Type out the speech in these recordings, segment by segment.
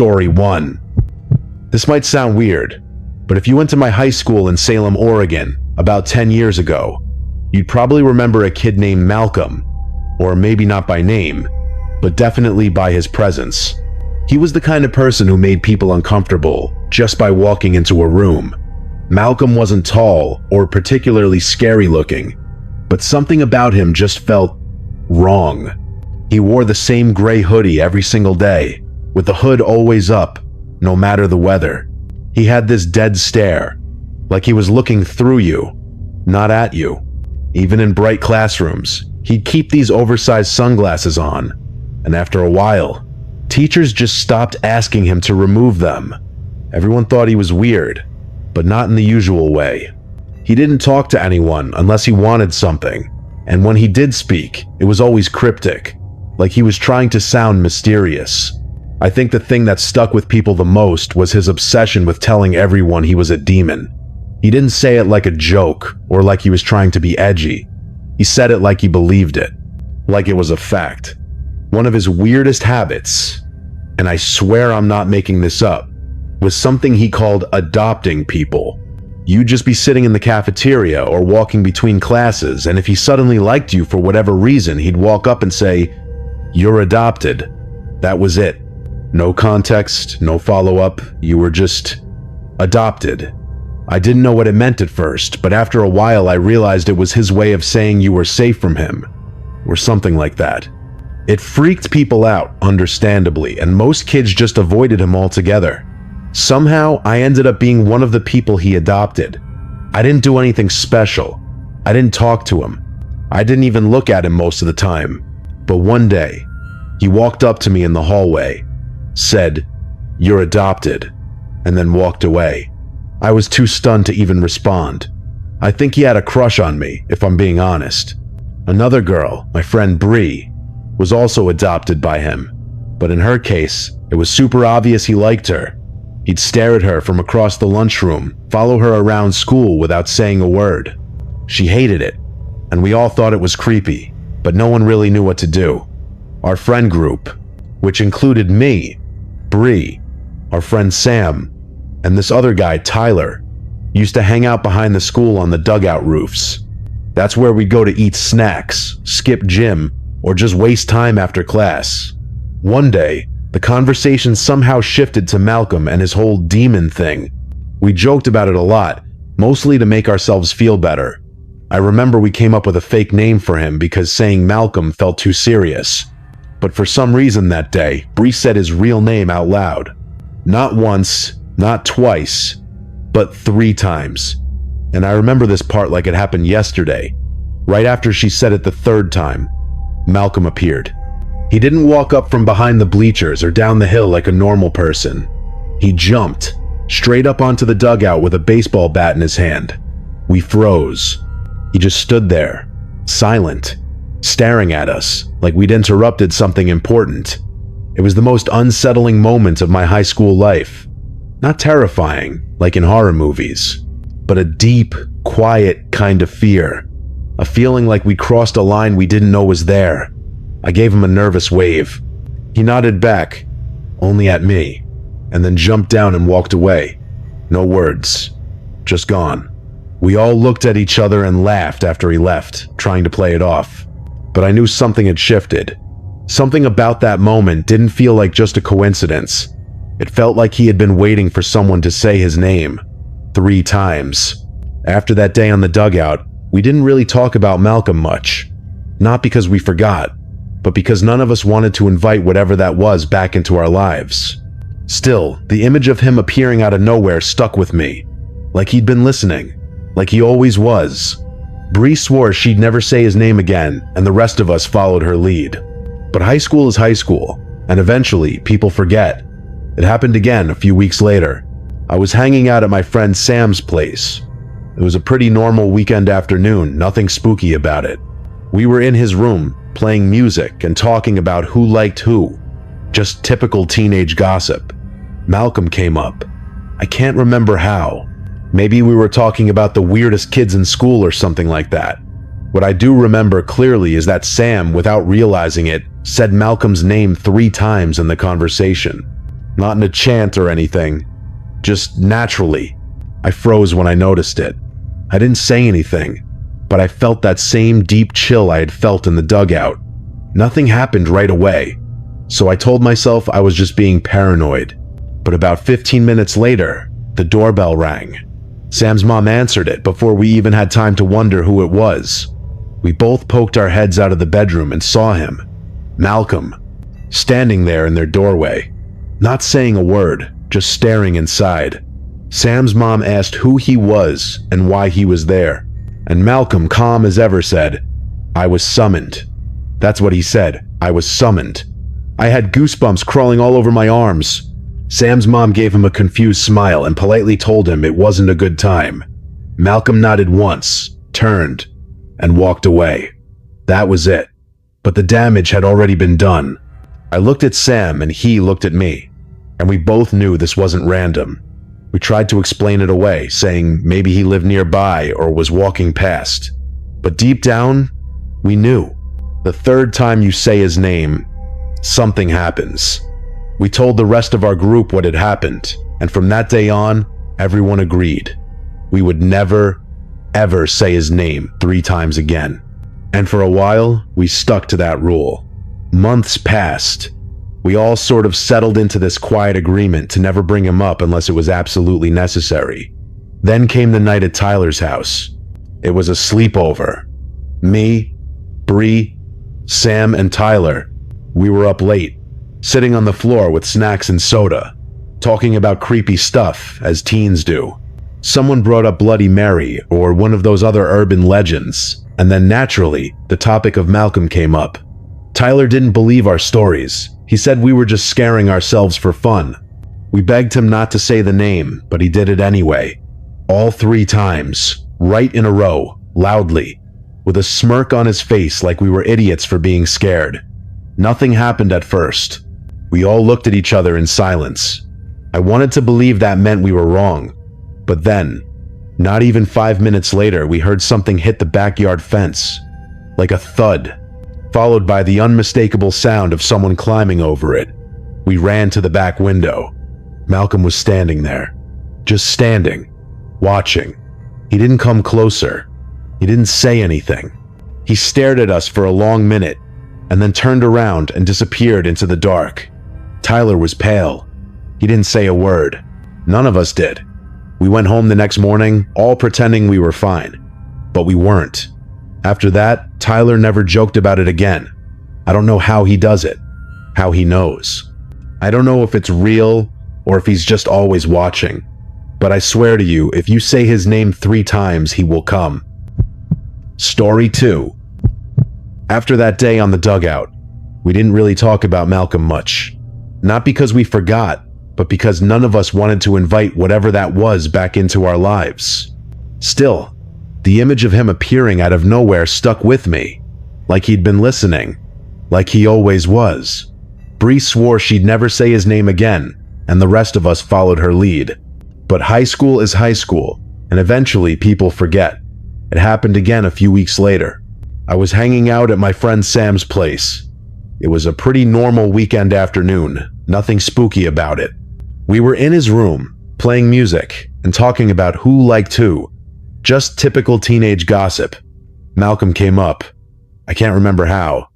Story 1. This might sound weird, but if you went to my high school in Salem, Oregon, about 10 years ago, you'd probably remember a kid named Malcolm, or maybe not by name, but definitely by his presence. He was the kind of person who made people uncomfortable just by walking into a room. Malcolm wasn't tall or particularly scary looking, but something about him just felt wrong. He wore the same gray hoodie every single day, with the hood always up, no matter the weather. He had this dead stare, like he was looking through you, not at you. Even in bright classrooms, he'd keep these oversized sunglasses on, and after a while, teachers just stopped asking him to remove them. Everyone thought he was weird, but not in the usual way. He didn't talk to anyone unless he wanted something, and when he did speak, it was always cryptic, like he was trying to sound mysterious. I think the thing that stuck with people the most was his obsession with telling everyone he was a demon. He didn't say it like a joke or like he was trying to be edgy. He said it like he believed it, like it was a fact. One of his weirdest habits, and I swear I'm not making this up, was something he called adopting people. You'd just be sitting in the cafeteria or walking between classes, and if he suddenly liked you for whatever reason, he'd walk up and say, "You're adopted." That was it. No context, no follow-up, you were just adopted. I didn't know what it meant at first, but after a while I realized it was his way of saying you were safe from him, or something like that. It freaked people out, understandably, and most kids just avoided him altogether. Somehow, I ended up being one of the people he adopted. I didn't do anything special. I didn't talk to him. I didn't even look at him most of the time. But one day, he walked up to me in the hallway, said, "You're adopted," and then walked away. I was too stunned to even respond. I think he had a crush on me, if I'm being honest. Another girl, my friend Bree, was also adopted by him, but in her case, it was super obvious he liked her. He'd stare at her from across the lunchroom, follow her around school without saying a word. She hated it, and we all thought it was creepy, but no one really knew what to do. Our friend group, which included me, Bree, our friend Sam, and this other guy, Tyler, used to hang out behind the school on the dugout roofs. That's where we'd go to eat snacks, skip gym, or just waste time after class. One day, the conversation somehow shifted to Malcolm and his whole demon thing. We joked about it a lot, mostly to make ourselves feel better. I remember we came up with a fake name for him because saying Malcolm felt too serious. But for some reason that day, Bree said his real name out loud. Not once, not twice, but 3 times. And I remember this part like it happened yesterday. Right after she said it the 3rd time, Malcolm appeared. He didn't walk up from behind the bleachers or down the hill like a normal person. He jumped straight up onto the dugout with a baseball bat in his hand. We froze. He just stood there, silent, staring at us like we'd interrupted something important. It was the most unsettling moment of my high school life. Not terrifying, like in horror movies, but a deep, quiet kind of fear. A feeling like we crossed a line we didn't know was there. I gave him a nervous wave. He nodded back, only at me, and then jumped down and walked away. No words, just gone. We all looked at each other and laughed after he left, trying to play it off. But I knew something had shifted. Something about that moment didn't feel like just a coincidence. It felt like he had been waiting for someone to say his name 3 times. After that day on the dugout, we didn't really talk about Malcolm much. Not because we forgot, but because none of us wanted to invite whatever that was back into our lives. Still, the image of him appearing out of nowhere stuck with me. Like he'd been listening. Like he always was. Bree swore she'd never say his name again, and the rest of us followed her lead. But high school is high school, and eventually people forget. It happened again a few weeks later. I was hanging out at my friend Sam's place. It was a pretty normal weekend afternoon, nothing spooky about it. We were in his room, playing music and talking about who liked who. Just typical teenage gossip. Malcolm came up. I can't remember how. Maybe we were talking about the weirdest kids in school or something like that. What I do remember clearly is that Sam, without realizing it, said Malcolm's name 3 times in the conversation. Not in a chant or anything. Just naturally. I froze when I noticed it. I didn't say anything, but I felt that same deep chill I had felt in the dugout. Nothing happened right away, so I told myself I was just being paranoid. But about 15 minutes later, the doorbell rang. Sam's mom answered it before we even had time to wonder who it was. We both poked our heads out of the bedroom and saw him, Malcolm, standing there in their doorway, not saying a word, just staring inside. Sam's mom asked who he was and why he was there, and Malcolm, calm as ever, said, "I was summoned." That's what he said, "I was summoned." I had goosebumps crawling all over my arms. Sam's mom gave him a confused smile and politely told him it wasn't a good time. Malcolm nodded once, turned, and walked away. That was it. But the damage had already been done. I looked at Sam and he looked at me, and we both knew this wasn't random. We tried to explain it away, saying maybe he lived nearby or was walking past. But deep down, we knew. The third time you say his name, something happens. We told the rest of our group what had happened, and from that day on, everyone agreed. We would never, ever say his name 3 times again. And for a while, we stuck to that rule. Months passed. We all sort of settled into this quiet agreement to never bring him up unless it was absolutely necessary. Then came the night at Tyler's house. It was a sleepover. Me, Bree, Sam, and Tyler. We were up late, sitting on the floor with snacks and soda, talking about creepy stuff, as teens do. Someone brought up Bloody Mary or one of those other urban legends, and then naturally, the topic of Malcolm came up. Tyler didn't believe our stories. He said we were just scaring ourselves for fun. We begged him not to say the name, but he did it anyway. All 3 times, right in a row, loudly, with a smirk on his face like we were idiots for being scared. Nothing happened at first. We all looked at each other in silence. I wanted to believe that meant we were wrong. But then, not even 5 minutes later, we heard something hit the backyard fence, like a thud, followed by the unmistakable sound of someone climbing over it. We ran to the back window. Malcolm was standing there, just standing, watching. He didn't come closer. He didn't say anything. He stared at us for a long minute, and then turned around and disappeared into the dark. Tyler was pale. He didn't say a word. None of us did. We went home the next morning, all pretending we were fine. But we weren't. After that, Tyler never joked about it again. I don't know how he does it, how he knows. I don't know if it's real or if he's just always watching. But I swear to you, if you say his name 3 times, he will come. Story 2. After that day on the dugout, we didn't really talk about Malcolm much. Not because we forgot, but because none of us wanted to invite whatever that was back into our lives. Still, the image of him appearing out of nowhere stuck with me, like he'd been listening, like he always was. Bree swore she'd never say his name again, and the rest of us followed her lead. But high school is high school, and eventually people forget. It happened again a few weeks later. I was hanging out at my friend Sam's place. It was a pretty normal weekend afternoon, nothing spooky about it. We were in his room, playing music, and talking about who liked who. Just typical teenage gossip. Malcolm came up. I can't remember how.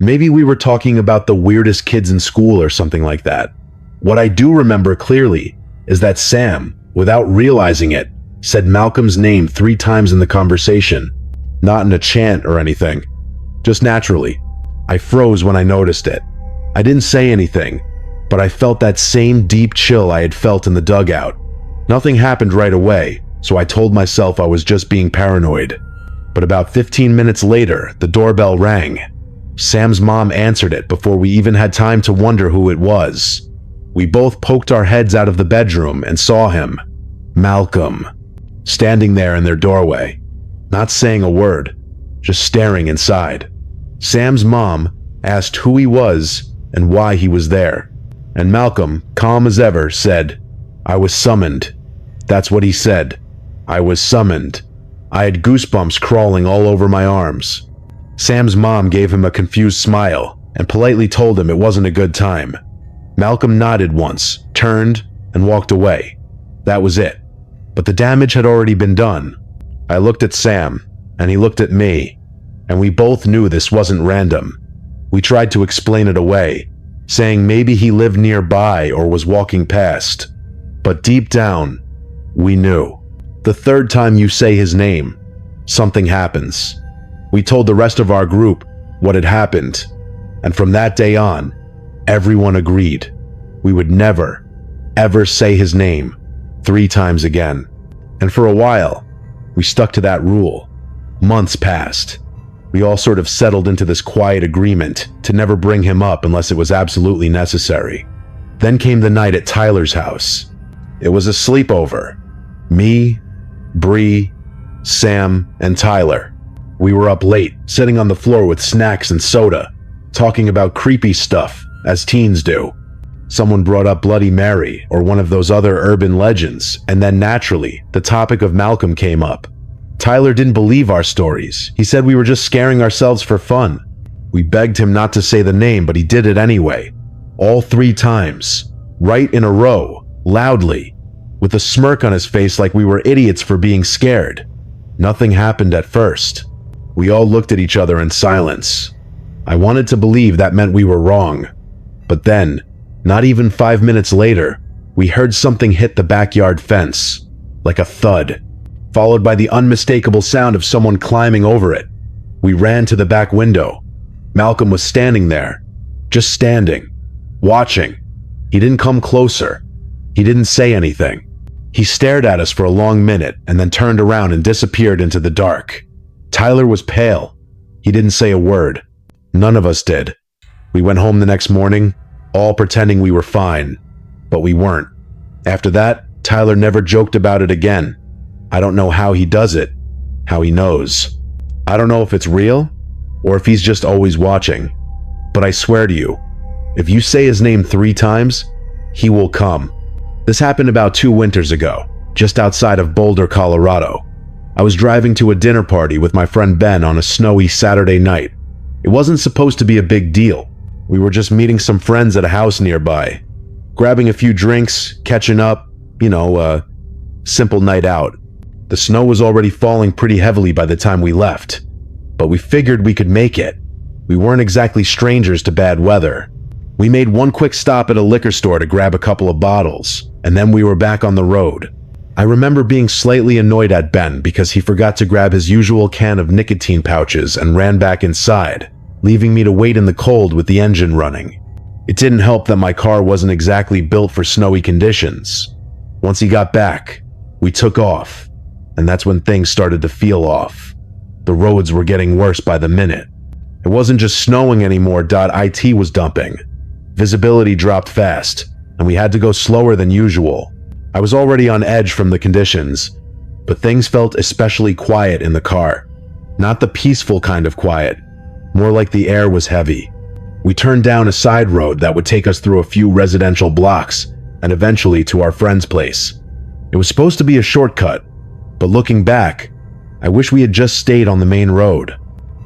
Maybe we were talking about the weirdest kids in school or something like that. What I do remember clearly is that Sam, without realizing it, said Malcolm's name 3 times in the conversation. Not in a chant or anything. Just naturally. I froze when I noticed it. I didn't say anything, but I felt that same deep chill I had felt in the dugout. Nothing happened right away, so I told myself I was just being paranoid. But about 15 minutes later, the doorbell rang. Sam's mom answered it before we even had time to wonder who it was. We both poked our heads out of the bedroom and saw him, Malcolm, standing there in their doorway, not saying a word, just staring inside. Sam's mom asked who he was and why he was there, and Malcolm, calm as ever, said, "I was summoned." That's what he said. I was summoned. I had goosebumps crawling all over my arms. Sam's mom gave him a confused smile and politely told him it wasn't a good time. Malcolm nodded once, turned, and walked away. That was it. But the damage had already been done. I looked at Sam, and he looked at me, and we both knew this wasn't random. We tried to explain it away, saying maybe he lived nearby or was walking past. But deep down, we knew. The third time you say his name, something happens. We told the rest of our group what had happened, and from that day on, everyone agreed we would never, ever say his name 3 times again. And for a while, we stuck to that rule. Months passed. We all sort of settled into this quiet agreement to never bring him up unless it was absolutely necessary. Then came the night at Tyler's house. It was a sleepover. Me, Bree, Sam, and Tyler. We were up late, sitting on the floor with snacks and soda, talking about creepy stuff, as teens do. Someone brought up Bloody Mary or one of those other urban legends, and then naturally, the topic of Malcolm came up. Tyler didn't believe our stories. He said we were just scaring ourselves for fun. We begged him not to say the name, but he did it anyway. All 3 times, right in a row, loudly, with a smirk on his face like we were idiots for being scared. Nothing happened at first. We all looked at each other in silence. I wanted to believe that meant we were wrong. But then, not even 5 minutes later, we heard something hit the backyard fence, like a thud, followed by the unmistakable sound of someone climbing over it. We ran to the back window. Malcolm was standing there, just standing, watching. He didn't come closer. He didn't say anything. He stared at us for a long minute and then turned around and disappeared into the dark. Tyler was pale. He didn't say a word. None of us did. We went home the next morning, all pretending we were fine, but we weren't. After that, Tyler never joked about it again. I don't know how he does it, how he knows. I don't know if it's real or if he's just always watching. But I swear to you, if you say his name 3 times, he will come. This happened about 2 winters ago, just outside of Boulder, Colorado. I was driving to a dinner party with my friend Ben on a snowy Saturday night. It wasn't supposed to be a big deal. We were just meeting some friends at a house nearby, grabbing a few drinks, catching up, a simple night out. The snow was already falling pretty heavily by the time we left, but we figured we could make it. We weren't exactly strangers to bad weather. We made one quick stop at a liquor store to grab a couple of bottles, and then we were back on the road. I remember being slightly annoyed at Ben because he forgot to grab his usual can of nicotine pouches and ran back inside, leaving me to wait in the cold with the engine running. It didn't help that my car wasn't exactly built for snowy conditions. Once he got back, we took off, and that's when things started to feel off. The roads were getting worse by the minute. It wasn't just snowing anymore. It was dumping. Visibility dropped fast, and we had to go slower than usual. I was already on edge from the conditions, but things felt especially quiet in the car. Not the peaceful kind of quiet, more like the air was heavy. We turned down a side road that would take us through a few residential blocks and eventually to our friend's place. It was supposed to be a shortcut, but looking back, I wish we had just stayed on the main road.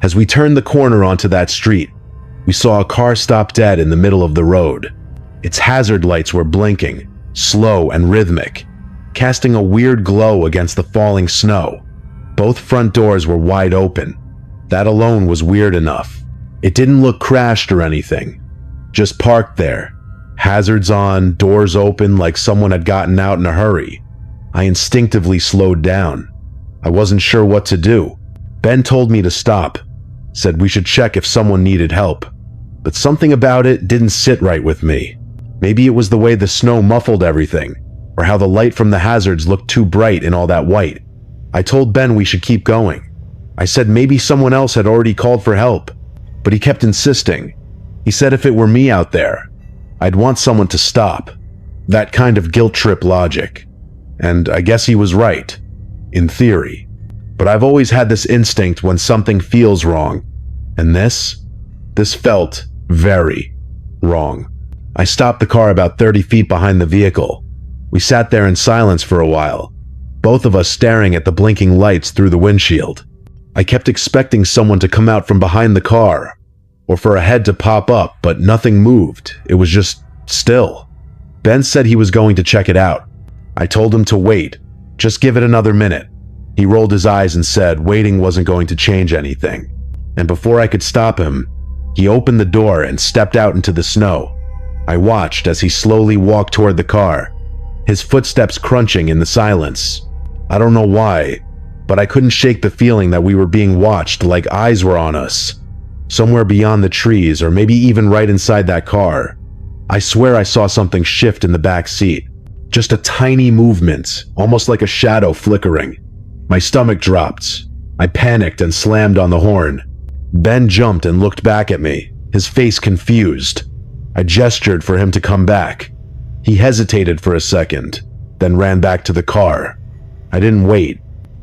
As we turned the corner onto that street, we saw a car stop dead in the middle of the road. Its hazard lights were blinking, slow and rhythmic, casting a weird glow against the falling snow. Both front doors were wide open. That alone was weird enough. It didn't look crashed or anything, just parked there, hazards on, doors open like someone had gotten out in a hurry. I instinctively slowed down. I wasn't sure what to do. Ben told me to stop, said we should check if someone needed help, but something about it didn't sit right with me. Maybe it was the way the snow muffled everything, or how the light from the hazards looked too bright in all that white. I told Ben we should keep going. I said maybe someone else had already called for help, but he kept insisting. He said if it were me out there, I'd want someone to stop. That kind of guilt trip logic. And I guess he was right, in theory. But I've always had this instinct when something feels wrong, and this felt very wrong. I stopped the car about 30 feet behind the vehicle. We sat there in silence for a while, both of us staring at the blinking lights through the windshield. I kept expecting someone to come out from behind the car, or for a head to pop up, but nothing moved. It was just Still, Ben said he was going to check it out. I told him to wait, just give it another minute. He rolled his eyes and said waiting wasn't going to change anything. And before I could stop him, he opened the door and stepped out into the snow. I watched as he slowly walked toward the car, his footsteps crunching in the silence. I don't know why, but I couldn't shake the feeling that we were being watched, like eyes were on us, somewhere beyond the trees or maybe even right inside that car. I swear I saw something shift in the back seat, just a tiny movement, almost like a shadow flickering. My stomach dropped. I panicked and slammed on the horn. Ben jumped and looked back at me, his face confused. I gestured for him to come back. He hesitated for a second, then ran back to the car. I didn't wait.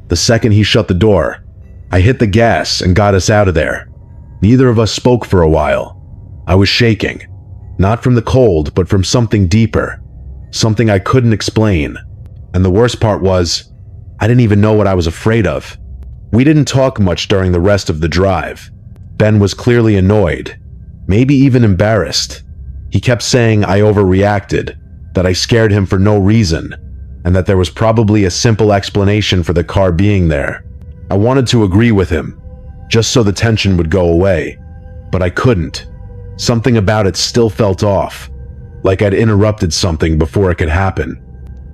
The second he shut the door, I hit the gas and got us out of there. Neither of us spoke for a while. I was shaking, not from the cold, but from something deeper, something I couldn't explain. And the worst part was, I didn't even know what I was afraid of. We didn't talk much during the rest of the drive. Ben was clearly annoyed, maybe even embarrassed. He kept saying I overreacted, that I scared him for no reason, and that there was probably a simple explanation for the car being there. I wanted to agree with him, just so the tension would go away, but I couldn't. Something about it still felt off, like I'd interrupted something before it could happen.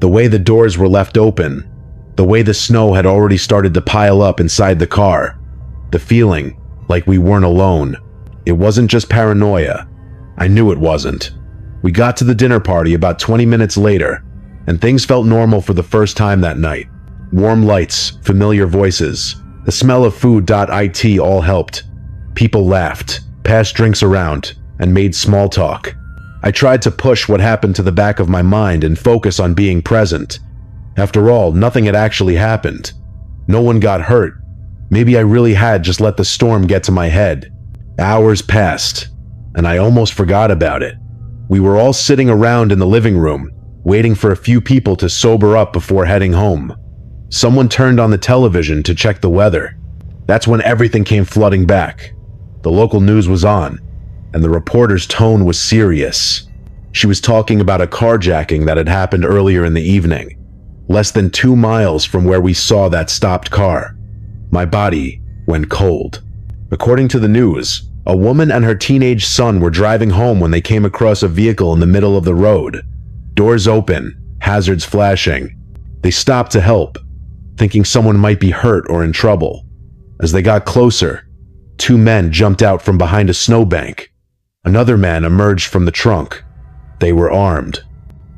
The way the doors were left open, the way the snow had already started to pile up inside the car, the feeling like we weren't alone. It wasn't just paranoia. I knew it wasn't. We got to the dinner party about 20 minutes later, and things felt normal for the first time that night. Warm lights, familiar voices, the smell of food.it all helped. People laughed, passed drinks around, and made small talk. I tried to push what happened to the back of my mind and focus on being present. After all, nothing had actually happened. No one got hurt. Maybe I really had just let the storm get to my head. Hours passed, and I almost forgot about it. We were all sitting around in the living room, waiting for a few people to sober up before heading home. Someone turned on the television to check the weather. That's when everything came flooding back. The local news was on, and the reporter's tone was serious. She was talking about a carjacking that had happened earlier in the evening, less than 2 miles from where we saw that stopped car. My body went cold. According to the news, a woman and her teenage son were driving home when they came across a vehicle in the middle of the road. Doors open, hazards flashing. They stopped to help, thinking someone might be hurt or in trouble. As they got closer, 2 men jumped out from behind a snowbank. Another man emerged from the trunk. They were armed.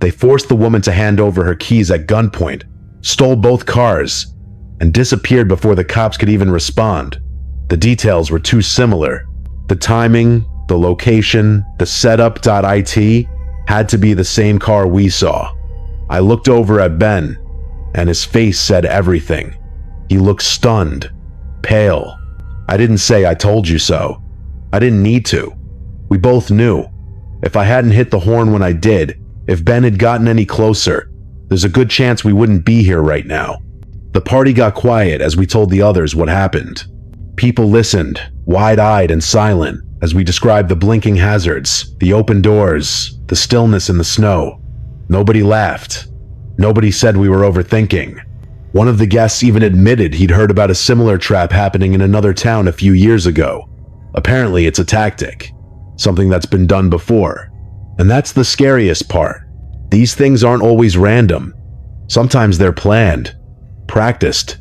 They forced the woman to hand over her keys at gunpoint, stole both cars, and disappeared before the cops could even respond. The details were too similar. The timing, the location, the setup.it had to be the same car we saw. I looked over at Ben, and his face said everything. He looked stunned, pale. I didn't say I told you so. I didn't need to. We both knew. If I hadn't hit the horn when I did, if Ben had gotten any closer, there's a good chance we wouldn't be here right now. The party got quiet as we told the others what happened. People listened, wide-eyed and silent, as we described the blinking hazards, the open doors, the stillness in the snow. Nobody laughed. Nobody said we were overthinking. One of the guests even admitted he'd heard about a similar trap happening in another town a few years ago. Apparently it's a tactic, something that's been done before. And that's the scariest part. These things aren't always random. Sometimes they're planned, practiced,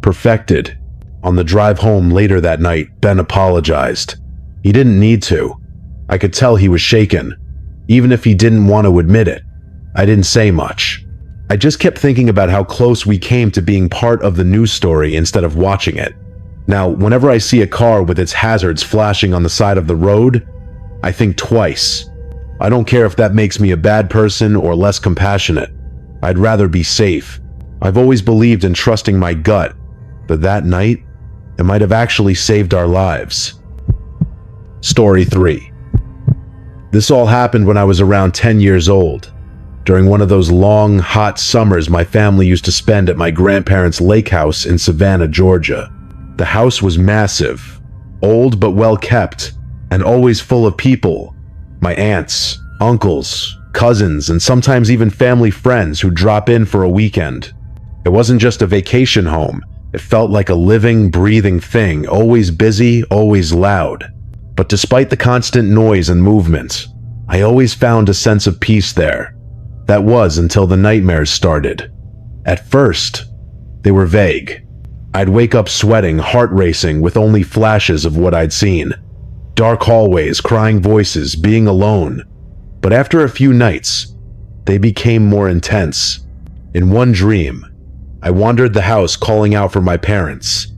perfected. On the drive home later that night, Ben apologized. He didn't need to. I could tell he was shaken, even if he didn't want to admit it. I didn't say much. I just kept thinking about how close we came to being part of the news story instead of watching it. Now, whenever I see a car with its hazards flashing on the side of the road, I think twice. I don't care if that makes me a bad person or less compassionate. I'd rather be safe. I've always believed in trusting my gut, but that night, it might have actually saved our lives. Story 3. This all happened when I was around 10 years old, during one of those long, hot summers my family used to spend at my grandparents' lake house in Savannah, Georgia. The house was massive, old but well kept, and always full of people. My aunts, uncles, cousins, and sometimes even family friends who drop in for a weekend. It wasn't just a vacation home. It felt like a living, breathing thing, always busy, always loud. But despite the constant noise and movement, I always found a sense of peace there. That was until the nightmares started. At first, they were vague. I'd wake up sweating, heart racing, with only flashes of what I'd seen. Dark hallways, crying voices, being alone. But after a few nights, they became more intense. In one dream, I wandered the house calling out for my parents,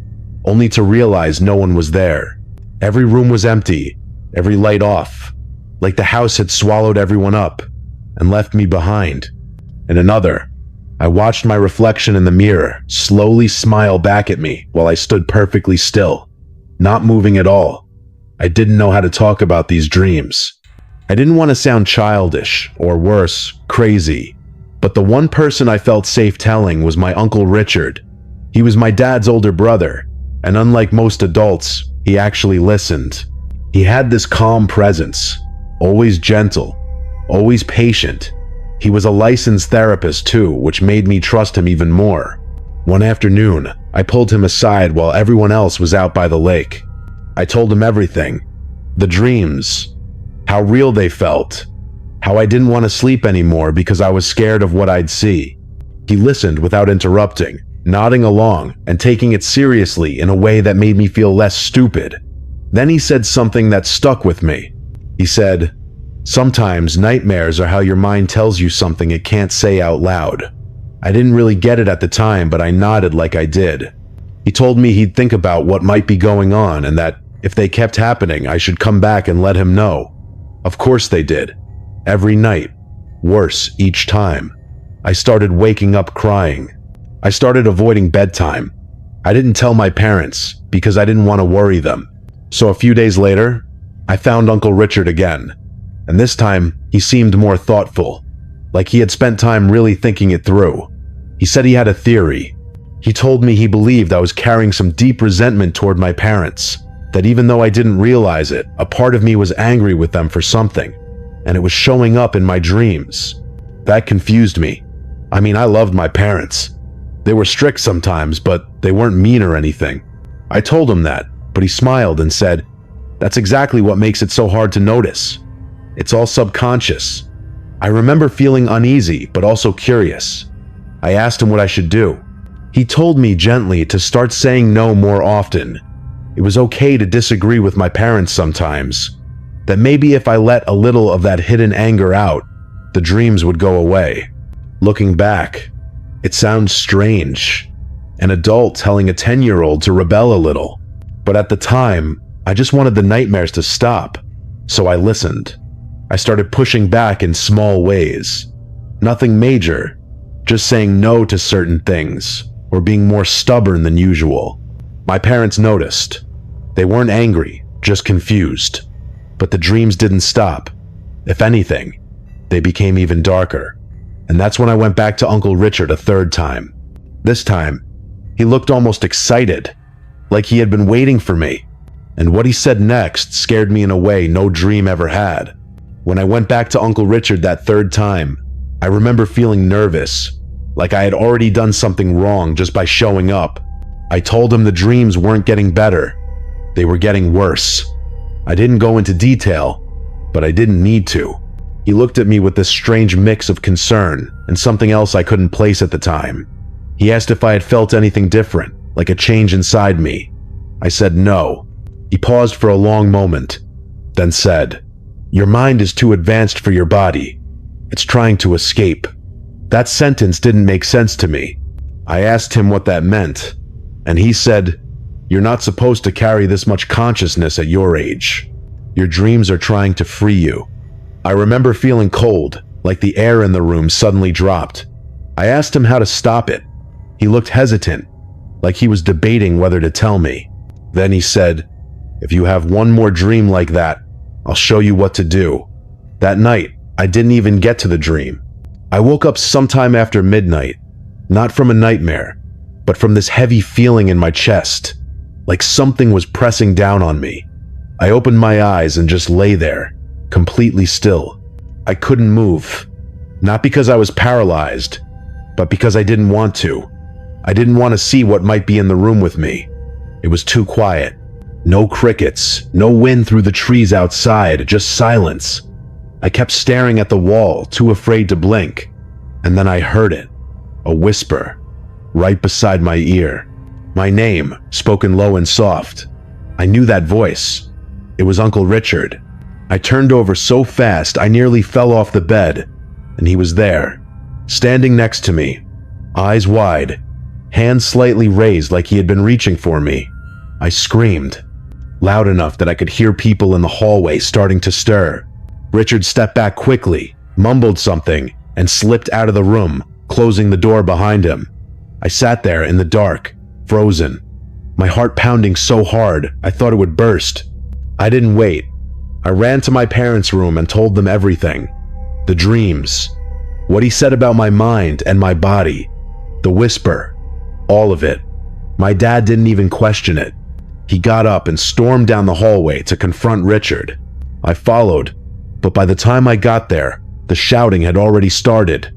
only to realize no one was there. Every room was empty, every light off, like the house had swallowed everyone up and left me behind. In another, I watched my reflection in the mirror slowly smile back at me while I stood perfectly still, not moving at all. I didn't know how to talk about these dreams. I didn't want to sound childish, or worse, crazy. But the one person I felt safe telling was my Uncle Richard. He was my dad's older brother, and unlike most adults, he actually listened. He had this calm presence, always gentle, always patient. He was a licensed therapist too, which made me trust him even more. One afternoon, I pulled him aside while everyone else was out by the lake. I told him everything. The dreams, how real they felt, how I didn't want to sleep anymore because I was scared of what I'd see. He listened without interrupting, nodding along and taking it seriously in a way that made me feel less stupid. Then he said something that stuck with me. He said, "Sometimes nightmares are how your mind tells you something it can't say out loud." I didn't really get it at the time, but I nodded like I did. He told me he'd think about what might be going on and that if they kept happening, I should come back and let him know. Of course they did. Every night. Worse each time. I started waking up crying. I started avoiding bedtime. I didn't tell my parents because I didn't want to worry them. So a few days later, I found Uncle Richard again. And this time, he seemed more thoughtful, like he had spent time really thinking it through. He said he had a theory. He told me he believed I was carrying some deep resentment toward my parents, that even though I didn't realize it, a part of me was angry with them for something, and it was showing up in my dreams. That confused me. I mean, I loved my parents. They were strict sometimes, but they weren't mean or anything. I told him that, but he smiled and said, "That's exactly what makes it so hard to notice. It's all subconscious." I remember feeling uneasy, but also curious. I asked him what I should do. He told me gently to start saying no more often. It was okay to disagree with my parents sometimes. That maybe if I let a little of that hidden anger out, the dreams would go away. Looking back, it sounds strange. An adult telling a 10-year-old to rebel a little. But at the time, I just wanted the nightmares to stop. So I listened. I started pushing back in small ways. Nothing major, just saying no to certain things, or being more stubborn than usual. My parents noticed. They weren't angry, just confused. But the dreams didn't stop. If anything, they became even darker. And that's when I went back to Uncle Richard a third time. This time, he looked almost excited, like he had been waiting for me. And what he said next scared me in a way no dream ever had. When I went back to Uncle Richard that third time, I remember feeling nervous, like I had already done something wrong just by showing up. I told him the dreams weren't getting better. They were getting worse. I didn't go into detail, but I didn't need to. He looked at me with this strange mix of concern and something else I couldn't place at the time. He asked if I had felt anything different, like a change inside me. I said no. He paused for a long moment, then said, "Your mind is too advanced for your body. It's trying to escape." That sentence didn't make sense to me. I asked him what that meant, and he said, "You're not supposed to carry this much consciousness at your age. Your dreams are trying to free you." I remember feeling cold, like the air in the room suddenly dropped. I asked him how to stop it. He looked hesitant, like he was debating whether to tell me. Then he said, "If you have one more dream like that, I'll show you what to do." That night, I didn't even get to the dream. I woke up sometime after midnight, not from a nightmare, but from this heavy feeling in my chest, like something was pressing down on me. I opened my eyes and just lay there, completely still. I couldn't move. Not because I was paralyzed, but because I didn't want to. I didn't want to see what might be in the room with me. It was too quiet. No crickets, no wind through the trees outside, just silence. I kept staring at the wall, too afraid to blink. And then I heard it, a whisper, right beside my ear. My name, spoken low and soft. I knew that voice. It was Uncle Richard. I turned over so fast I nearly fell off the bed, and he was there, standing next to me, eyes wide, hands slightly raised like he had been reaching for me. I screamed, loud enough that I could hear people in the hallway starting to stir. Richard stepped back quickly, mumbled something, and slipped out of the room, closing the door behind him. I sat there in the dark, frozen, my heart pounding so hard I thought it would burst. I didn't wait. I ran to my parents' room and told them everything. The dreams, what he said about my mind and my body, the whisper, all of it. My dad didn't even question it. He got up and stormed down the hallway to confront Richard. I followed, but by the time I got there, the shouting had already started.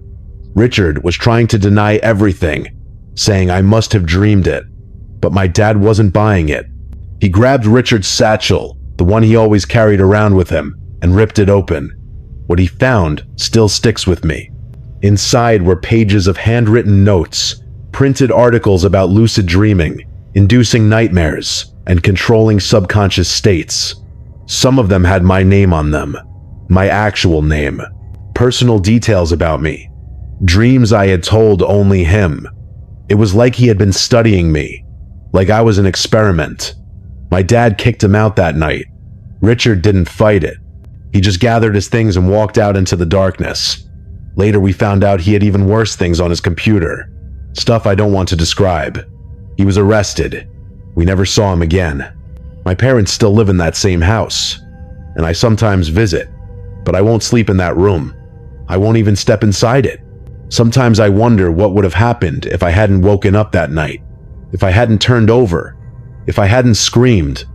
Richard was trying to deny everything, saying I must have dreamed it, but my dad wasn't buying it. He grabbed Richard's satchel, the one he always carried around with him, and ripped it open. What he found still sticks with me. Inside were pages of handwritten notes, printed articles about lucid dreaming, inducing nightmares, and controlling subconscious states. Some of them had my name on them, my actual name, personal details about me, dreams I had told only him. It was like he had been studying me, like I was an experiment. My dad kicked him out that night. Richard didn't fight it. He just gathered his things and walked out into the darkness. Later we found out he had even worse things on his computer, stuff I don't want to describe. He was arrested. We never saw him again. My parents still live in that same house, and I sometimes visit, but I won't sleep in that room. I won't even step inside it. Sometimes I wonder what would have happened if I hadn't woken up that night, if I hadn't turned over, if I hadn't screamed.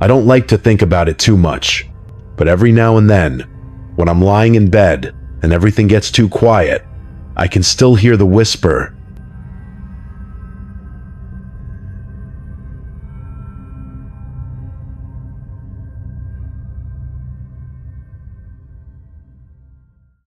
I don't like to think about it too much, but every now and then, when I'm lying in bed and everything gets too quiet, I can still hear the whisper